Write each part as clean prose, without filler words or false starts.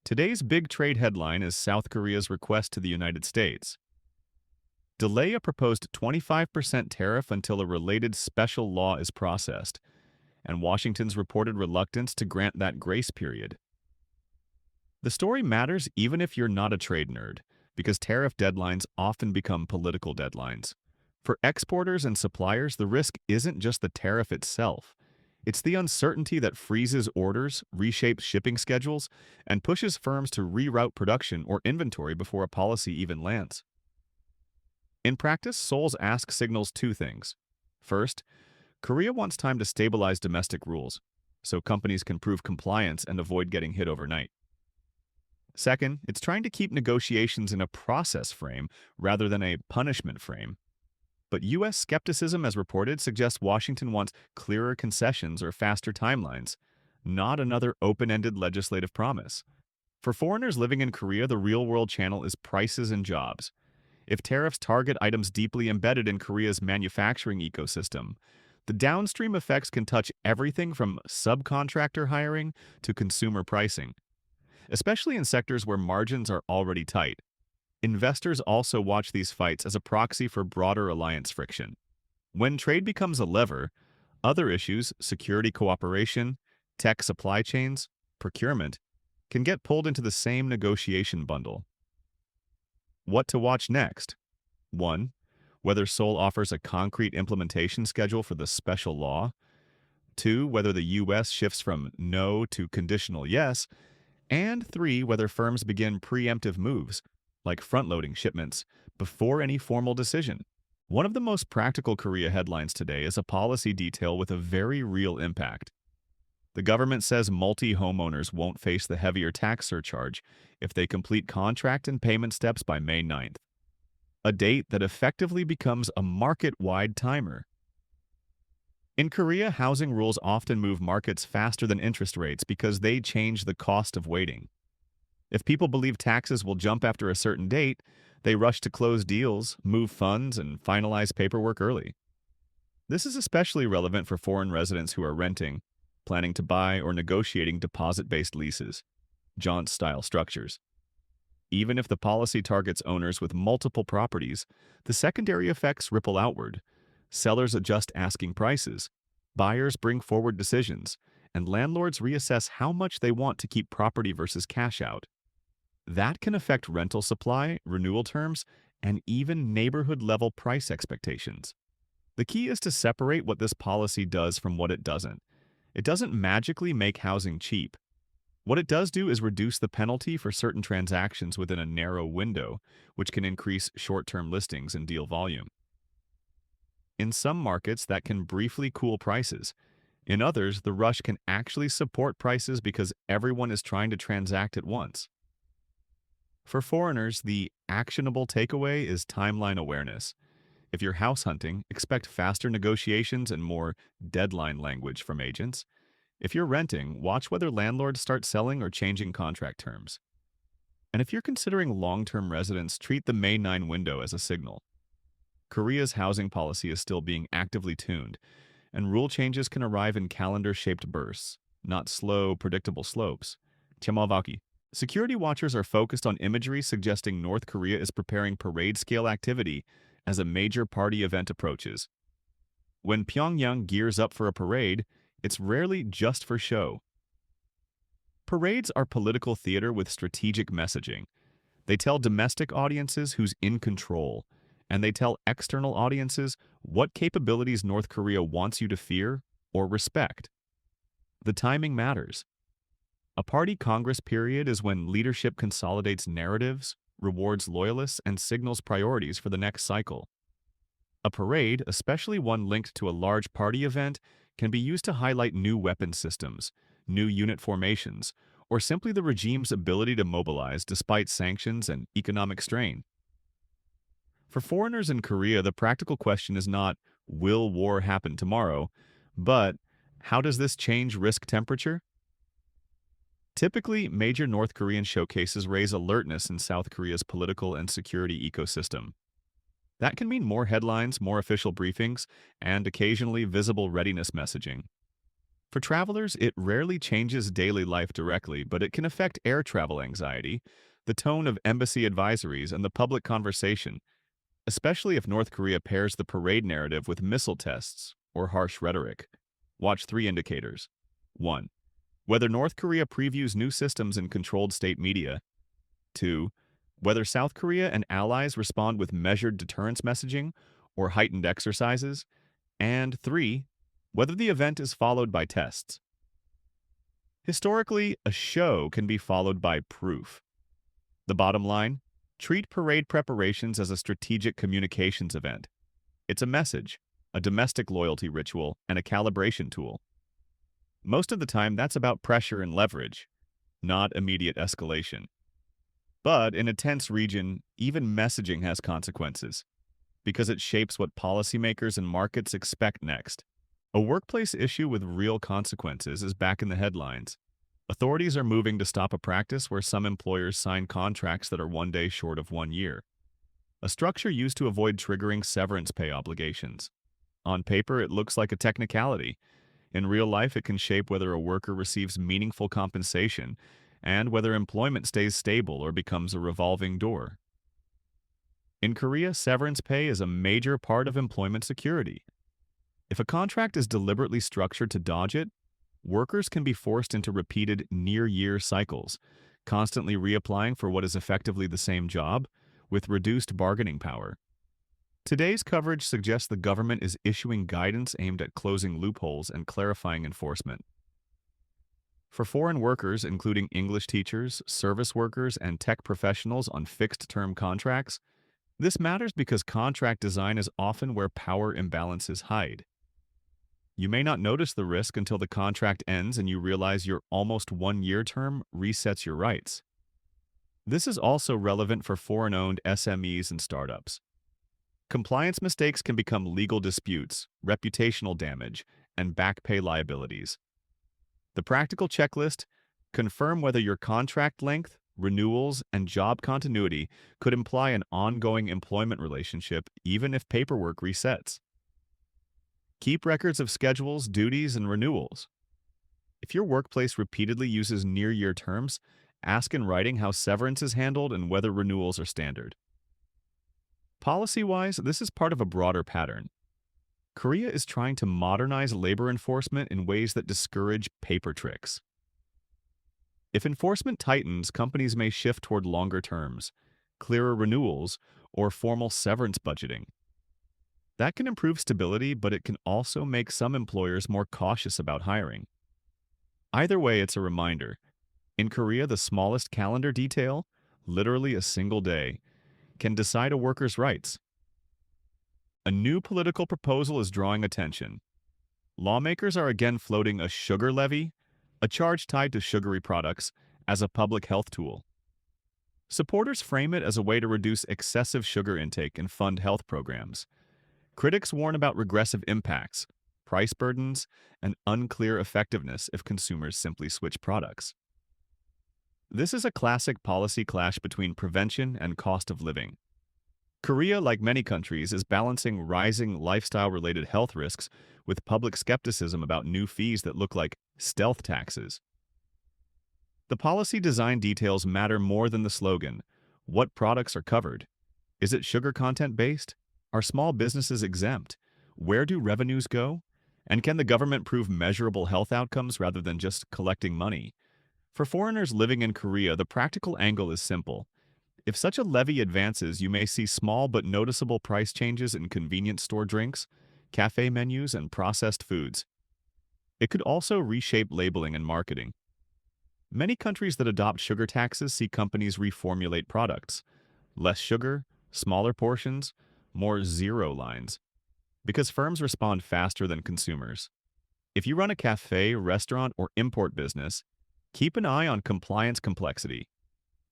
Today's big trade headline is South Korea's request to the United States. Delay a proposed 25% tariff until a related special law is processed, and Washington's reported reluctance to grant that grace period. The story matters even if you're not a trade nerd, because tariff deadlines often become political deadlines. For exporters and suppliers, the risk isn't just the tariff itself. It's the uncertainty that freezes orders, reshapes shipping schedules, and pushes firms to reroute production or inventory before a policy even lands. In practice, Seoul's ask signals two things. First, Korea wants time to stabilize domestic rules, so companies can prove compliance and avoid getting hit overnight. Second, it's trying to keep negotiations in a process frame rather than a punishment frame. But U.S. skepticism, as reported, suggests Washington wants clearer concessions or faster timelines, not another open-ended legislative promise. For foreigners living in Korea, the real-world channel is prices and jobs. If tariffs target items deeply embedded in Korea's manufacturing ecosystem, the downstream effects can touch everything from subcontractor hiring to consumer pricing, especially in sectors where margins are already tight. Investors also watch these fights as a proxy for broader alliance friction. When trade becomes a lever, other issues, security cooperation, tech supply chains, procurement, can get pulled into the same negotiation bundle. What to watch next? 1. Whether Seoul offers a concrete implementation schedule for the special law. 2. Whether the U.S. shifts from no to conditional yes. And 3. Whether firms begin preemptive moves, like front-loading shipments, before any formal decision. One of the most practical Korea headlines today is a policy detail with a very real impact. The government says multi-homeowners won't face the heavier tax surcharge if they complete contract and payment steps by May 9th, a date that effectively becomes a market-wide timer. In Korea, housing rules often move markets faster than interest rates because they change the cost of waiting. If people believe taxes will jump after a certain date, they rush to close deals, move funds, and finalize paperwork early. This is especially relevant for foreign residents who are renting, planning to buy, or negotiating deposit-based leases, jaunt-style structures. Even if the policy targets owners with multiple properties, the secondary effects ripple outward. Sellers adjust asking prices, buyers bring forward decisions, and landlords reassess how much they want to keep property versus cash out. That can affect rental supply, renewal terms, and even neighborhood-level price expectations. The key is to separate what this policy does from what it doesn't. It doesn't magically make housing cheap. What it does do is reduce the penalty for certain transactions within a narrow window, which can increase short-term listings and deal volume. In some markets, that can briefly cool prices. In others, the rush can actually support prices because everyone is trying to transact at once. For foreigners, the actionable takeaway is timeline awareness. If you're house hunting, expect faster negotiations and more deadline language from agents. If you're renting, watch whether landlords start selling or changing contract terms. And if you're considering long-term residence, treat the May 9 window as a signal. Korea's housing policy is still being actively tuned, and rule changes can arrive in calendar-shaped bursts, not slow, predictable slopes. Tyamalvaki. Security watchers are focused on imagery suggesting North Korea is preparing parade-scale activity as a major party event approaches. When Pyongyang gears up for a parade, it's rarely just for show. Parades are political theater with strategic messaging. They tell domestic audiences who's in control, and they tell external audiences what capabilities North Korea wants you to fear or respect. The timing matters. A party Congress period is when leadership consolidates narratives, rewards loyalists, and signals priorities for the next cycle. A parade, especially one linked to a large party event, can be used to highlight new weapon systems, new unit formations, or simply the regime's ability to mobilize despite sanctions and economic strain. For foreigners in Korea, the practical question is not, will war happen tomorrow, but how does this change risk temperature? Typically, major North Korean showcases raise alertness in South Korea's political and security ecosystem. That can mean more headlines, more official briefings, and occasionally visible readiness messaging. For travelers, it rarely changes daily life directly, but it can affect air travel anxiety, the tone of embassy advisories, and the public conversation, especially if North Korea pairs the parade narrative with missile tests or harsh rhetoric. Watch three indicators. 1. Whether North Korea previews new systems in controlled state media. 2. Whether South Korea and allies respond with measured deterrence messaging or heightened exercises. And 3. Whether the event is followed by tests. Historically, a show can be followed by proof. The bottom line: treat parade preparations as a strategic communications event. It's a message, a domestic loyalty ritual, and a calibration tool. Most of the time, that's about pressure and leverage, not immediate escalation. But in a tense region, even messaging has consequences, because it shapes what policymakers and markets expect next. A workplace issue with real consequences is back in the headlines. Authorities are moving to stop a practice where some employers sign contracts that are one day short of 1 year, a structure used to avoid triggering severance pay obligations. On paper, it looks like a technicality. In real life, it can shape whether a worker receives meaningful compensation and whether employment stays stable or becomes a revolving door. In Korea, severance pay is a major part of employment security. If a contract is deliberately structured to dodge it, workers can be forced into repeated near-year cycles, constantly reapplying for what is effectively the same job, with reduced bargaining power. Today's coverage suggests the government is issuing guidance aimed at closing loopholes and clarifying enforcement. For foreign workers, including English teachers, service workers, and tech professionals on fixed-term contracts, this matters because contract design is often where power imbalances hide. You may not notice the risk until the contract ends and you realize your almost 1 year term resets your rights. This is also relevant for foreign-owned SMEs and startups. Compliance mistakes can become legal disputes, reputational damage, and back pay liabilities. The practical checklist: confirm whether your contract length, renewals, and job continuity could imply an ongoing employment relationship even if paperwork resets. Keep records of schedules, duties, and renewals. If your workplace repeatedly uses near-year terms, ask in writing how severance is handled and whether renewals are standard. Policy-wise, this is part of a broader pattern. Korea is trying to modernize labor enforcement in ways that discourage paper tricks. If enforcement tightens, companies may shift toward longer terms, clearer renewals, or formal severance budgeting. That can improve stability, but it can also make some employers more cautious about hiring. Either way, it's a reminder. In Korea, the smallest calendar detail, literally a single day, can decide a worker's rights. A new political proposal is drawing attention. Lawmakers are again floating a sugar levy, a charge tied to sugary products, as a public health tool. Supporters frame it as a way to reduce excessive sugar intake and fund health programs. Critics warn about regressive impacts, price burdens, and unclear effectiveness if consumers simply switch products. This is a classic policy clash between prevention and cost of living. Korea, like many countries, is balancing rising lifestyle-related health risks with public skepticism about new fees that look like stealth taxes. The policy design details matter more than the slogan. What products are covered? Is it sugar content based? Are small businesses exempt? Where do revenues go? And can the government prove measurable health outcomes rather than just collecting money? For foreigners living in Korea, the practical angle is simple. If such a levy advances, you may see small but noticeable price changes in convenience store drinks, cafe menus, and processed foods. It could also reshape labeling and marketing. Many countries that adopt sugar taxes see companies reformulate products. Less sugar, smaller portions, more zero lines. Because firms respond faster than consumers. If you run a cafe, restaurant, or import business, keep an eye on compliance complexity.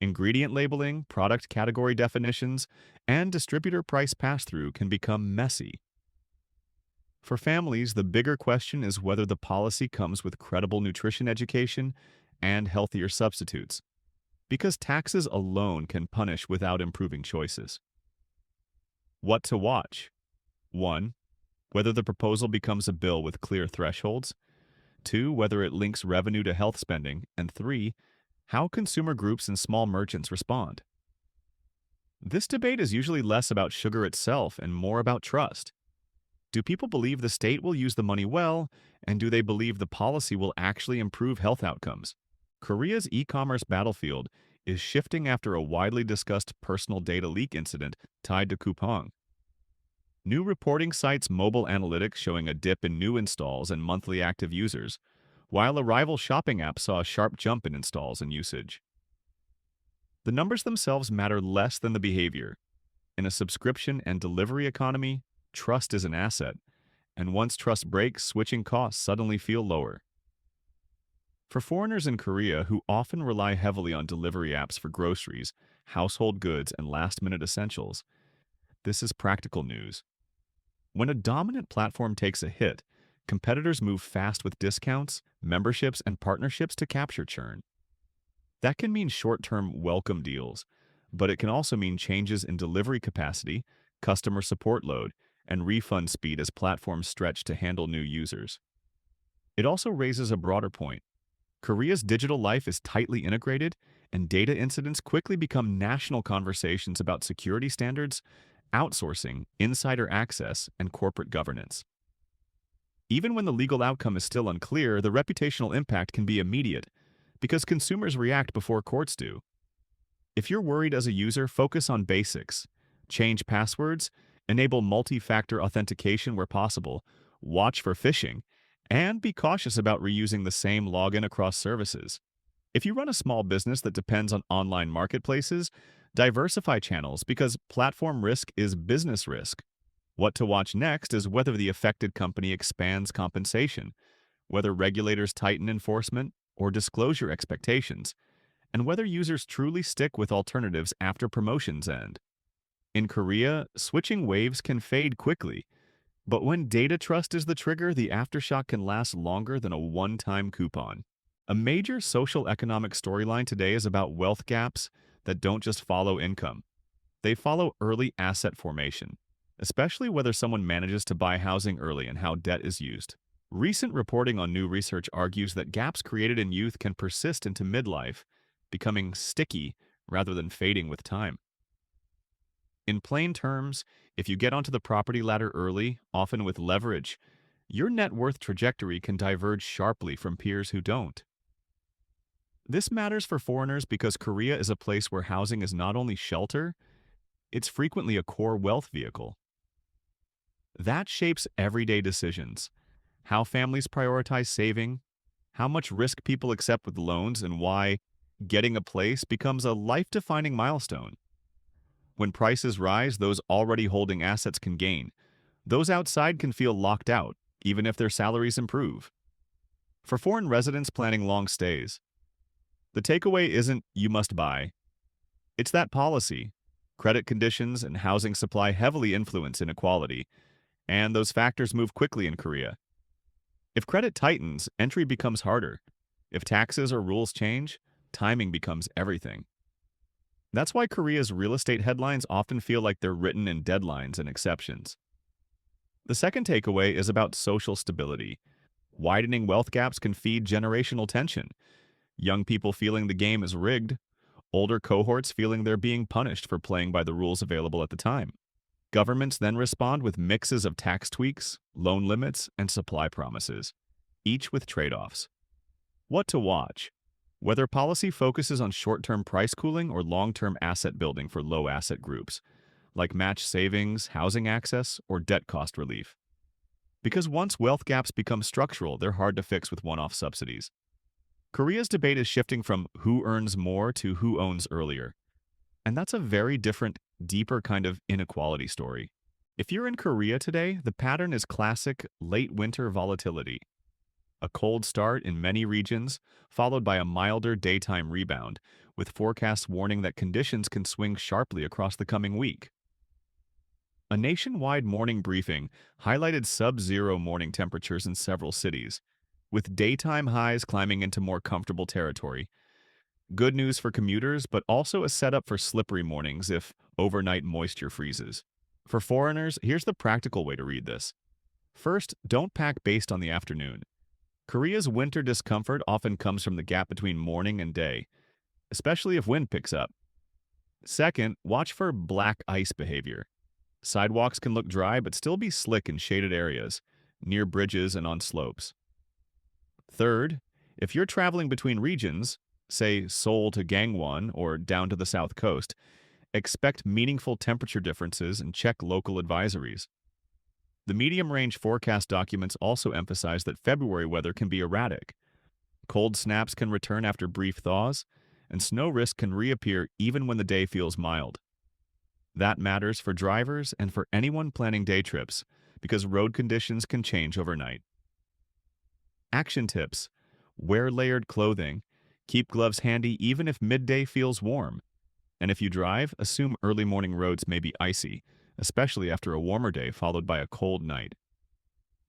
Ingredient labeling, product category definitions, and distributor price pass-through can become messy. For families, the bigger question is whether the policy comes with credible nutrition education and healthier substitutes, because taxes alone can punish without improving choices. What to watch? 1. Whether the proposal becomes a bill with clear thresholds. 2. Whether it links revenue to health spending. And 3. How consumer groups and small merchants respond. This debate is usually less about sugar itself and more about trust. Do people believe the state will use the money well, and do they believe the policy will actually improve health outcomes? Korea's e-commerce battlefield is shifting after a widely discussed personal data leak incident tied to Coupang. New reporting cites mobile analytics showing a dip in new installs and monthly active users, while a rival shopping app saw a sharp jump in installs and usage. The numbers themselves matter less than the behavior. In a subscription and delivery economy, trust is an asset, and once trust breaks, switching costs suddenly feel lower. For foreigners in Korea who often rely heavily on delivery apps for groceries, household goods, and last-minute essentials, this is practical news. When a dominant platform takes a hit, competitors move fast with discounts, memberships, and partnerships to capture churn. That can mean short-term welcome deals, but it can also mean changes in delivery capacity, customer support load, and refund speed as platforms stretch to handle new users. It also raises a broader point. Korea's digital life is tightly integrated, and data incidents quickly become national conversations about security standards, outsourcing, insider access, and corporate governance. Even when the legal outcome is still unclear, the reputational impact can be immediate, because consumers react before courts do. If you're worried as a user, focus on basics. Change passwords, enable multi-factor authentication where possible, watch for phishing, and be cautious about reusing the same login across services. If you run a small business that depends on online marketplaces, diversify channels because platform risk is business risk. What to watch next is whether the affected company expands compensation, whether regulators tighten enforcement or disclosure expectations, and whether users truly stick with alternatives after promotions end. In Korea, switching waves can fade quickly, but when data trust is the trigger, the aftershock can last longer than a one-time coupon. A major social economic storyline today is about wealth gaps that don't just follow income. They follow early asset formation, especially whether someone manages to buy housing early and how debt is used. Recent reporting on new research argues that gaps created in youth can persist into midlife, becoming sticky rather than fading with time. In plain terms, if you get onto the property ladder early, often with leverage, your net worth trajectory can diverge sharply from peers who don't. This matters for foreigners because Korea is a place where housing is not only shelter, it's frequently a core wealth vehicle. That shapes everyday decisions, how families prioritize saving, how much risk people accept with loans, and why getting a place becomes a life-defining milestone. When prices rise, those already holding assets can gain. Those outside can feel locked out, even if their salaries improve. For foreign residents planning long stays, the takeaway isn't "you must buy." It's that policy, credit conditions, and housing supply heavily influence inequality, and those factors move quickly in Korea. If credit tightens, entry becomes harder. If taxes or rules change, timing becomes everything. That's why Korea's real estate headlines often feel like they're written in deadlines and exceptions. The second takeaway is about social stability. Widening wealth gaps can feed generational tension. Young people feeling the game is rigged, older cohorts feeling they're being punished for playing by the rules available at the time. Governments then respond with mixes of tax tweaks, loan limits, and supply promises, each with trade-offs. What to watch? Whether policy focuses on short-term price cooling or long-term asset building for low-asset groups, like match savings, housing access, or debt cost relief. Because once wealth gaps become structural, they're hard to fix with one-off subsidies. Korea's debate is shifting from who earns more to who owns earlier. And that's a very different, deeper kind of inequality story. If you're in Korea today, the pattern is classic late winter volatility. A cold start in many regions, followed by a milder daytime rebound, with forecasts warning that conditions can swing sharply across the coming week. A nationwide morning briefing highlighted sub-zero morning temperatures in several cities, with daytime highs climbing into more comfortable territory. Good news for commuters, but also a setup for slippery mornings if overnight moisture freezes. For foreigners, here's the practical way to read this. First, don't pack based on the afternoon. Korea's winter discomfort often comes from the gap between morning and day, especially if wind picks up. Second, watch for black ice behavior. Sidewalks can look dry but still be slick in shaded areas, near bridges and on slopes. Third, if you're traveling between regions, say Seoul to Gangwon or down to the south coast, expect meaningful temperature differences and check local advisories. The medium-range forecast documents also emphasize that February weather can be erratic. Cold snaps can return after brief thaws, and snow risk can reappear even when the day feels mild. That matters for drivers and for anyone planning day trips, because road conditions can change overnight. Action tips: wear layered clothing, keep gloves handy even if midday feels warm, and if you drive, assume early morning roads may be icy, especially after a warmer day followed by a cold night.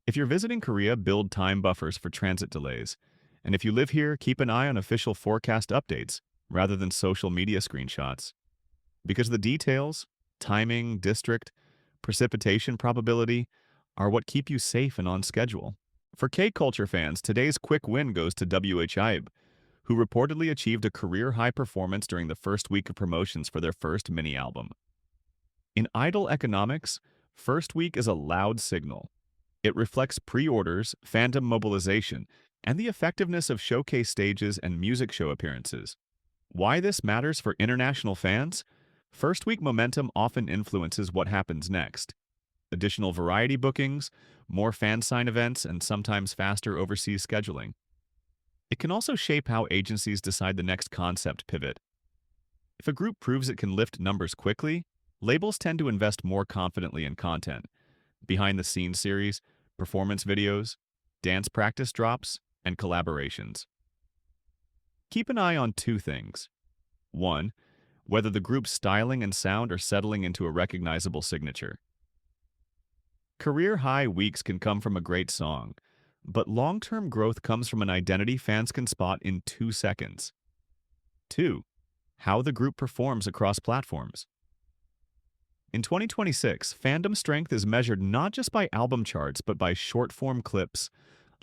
If you're visiting Korea, build time buffers for transit delays, and if you live here, keep an eye on official forecast updates rather than social media screenshots. Because the details, timing, district, precipitation probability, are what keep you safe and on schedule. For K-culture fans, today's quick win goes to WHIB, who reportedly achieved a career-high performance during the first week of promotions for their first mini-album. In idol economics, first week is a loud signal. It reflects pre-orders, fandom mobilization, and the effectiveness of showcase stages and music show appearances. Why this matters for international fans? First week momentum often influences what happens next. Additional variety bookings, more fan sign events, and sometimes faster overseas scheduling. It can also shape how agencies decide the next concept pivot. If a group proves it can lift numbers quickly, labels tend to invest more confidently in content, behind-the-scenes series, performance videos, dance practice drops, and collaborations. Keep an eye on two things. 1. Whether the group's styling and sound are settling into a recognizable signature. Career-high weeks can come from a great song, but long-term growth comes from an identity fans can spot in 2 seconds. 2. How the group performs across platforms. In 2026, fandom strength is measured not just by album charts but by short-form clips,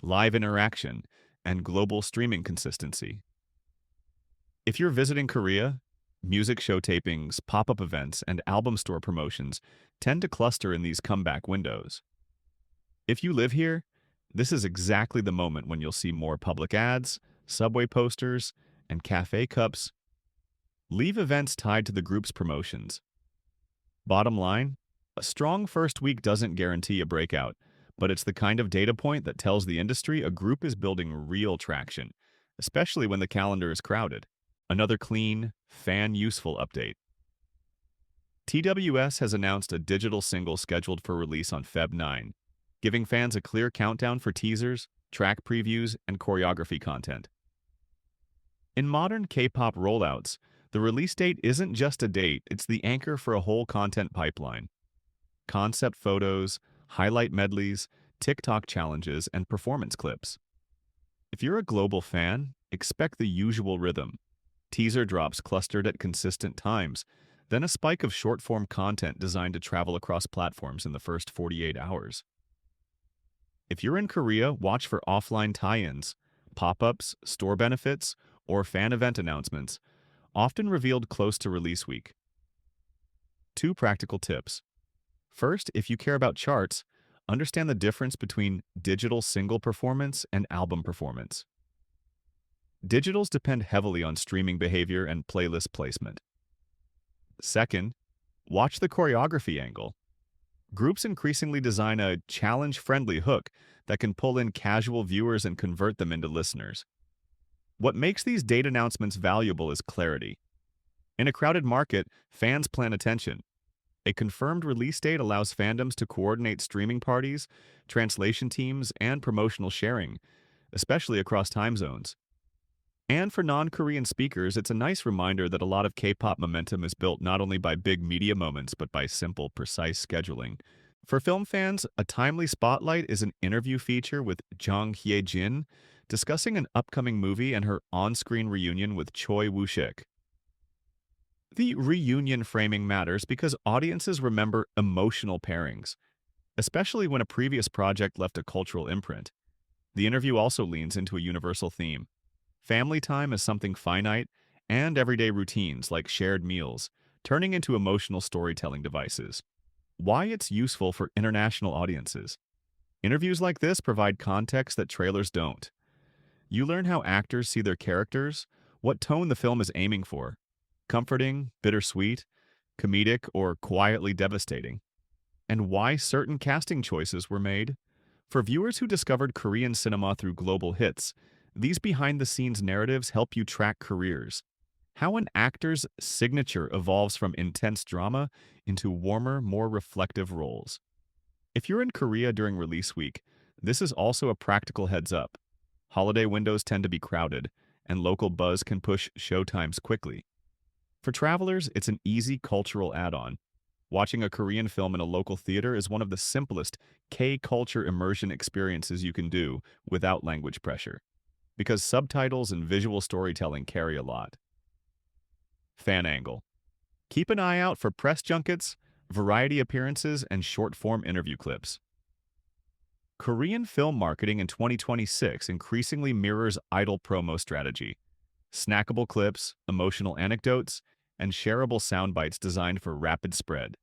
live interaction, and global streaming consistency. If you're visiting Korea, music show tapings, pop-up events, and album store promotions tend to cluster in these comeback windows. If you live here, this is exactly the moment when you'll see more public ads, subway posters, and cafe cups. Leave events tied to the group's promotions. Bottom line, a strong first week doesn't guarantee a breakout, but it's the kind of data point that tells the industry a group is building real traction, especially when the calendar is crowded. Another clean, fan-useful update. TWS has announced a digital single scheduled for release on Feb 9, giving fans a clear countdown for teasers, track previews, and choreography content. In modern K-pop rollouts, the release date isn't just a date, it's the anchor for a whole content pipeline. Concept photos, highlight medleys, TikTok challenges, and performance clips. If you're a global fan, expect the usual rhythm. Teaser drops clustered at consistent times, then a spike of short-form content designed to travel across platforms in the first 48 hours. If you're in Korea, watch for offline tie-ins, pop-ups, store benefits, or fan event announcements, often revealed close to release week. 2 practical tips. First, if you care about charts, understand the difference between digital single performance and album performance. Digitals depend heavily on streaming behavior and playlist placement. Second, watch the choreography angle. Groups increasingly design a challenge-friendly hook that can pull in casual viewers and convert them into listeners. What makes these date announcements valuable is clarity. In a crowded market, fans plan attention. A confirmed release date allows fandoms to coordinate streaming parties, translation teams, and promotional sharing, especially across time zones. And for non-Korean speakers, it's a nice reminder that a lot of K-pop momentum is built not only by big media moments, but by simple, precise scheduling. For film fans, a timely spotlight is an interview feature with Jung Hye-jin, discussing an upcoming movie and her on-screen reunion with Choi Woo-shik. The reunion framing matters because audiences remember emotional pairings, especially when a previous project left a cultural imprint. The interview also leans into a universal theme. Family time is something finite, and everyday routines like shared meals, turning into emotional storytelling devices. Why it's useful for international audiences. Interviews like this provide context that trailers don't. You learn how actors see their characters, what tone the film is aiming for, comforting, bittersweet, comedic, or quietly devastating, and why certain casting choices were made. For viewers who discovered Korean cinema through global hits, these behind-the-scenes narratives help you track careers, how an actor's signature evolves from intense drama into warmer, more reflective roles. If you're in Korea during release week, this is also a practical heads up. Holiday windows tend to be crowded, and local buzz can push showtimes quickly. For travelers, it's an easy cultural add-on. Watching a Korean film in a local theater is one of the simplest K-culture immersion experiences you can do without language pressure, because subtitles and visual storytelling carry a lot. Fan angle. Keep an eye out for press junkets, variety appearances, and short-form interview clips. Korean film marketing in 2026 increasingly mirrors idle promo strategy. Snackable clips, emotional anecdotes, and shareable sound bites designed for rapid spread.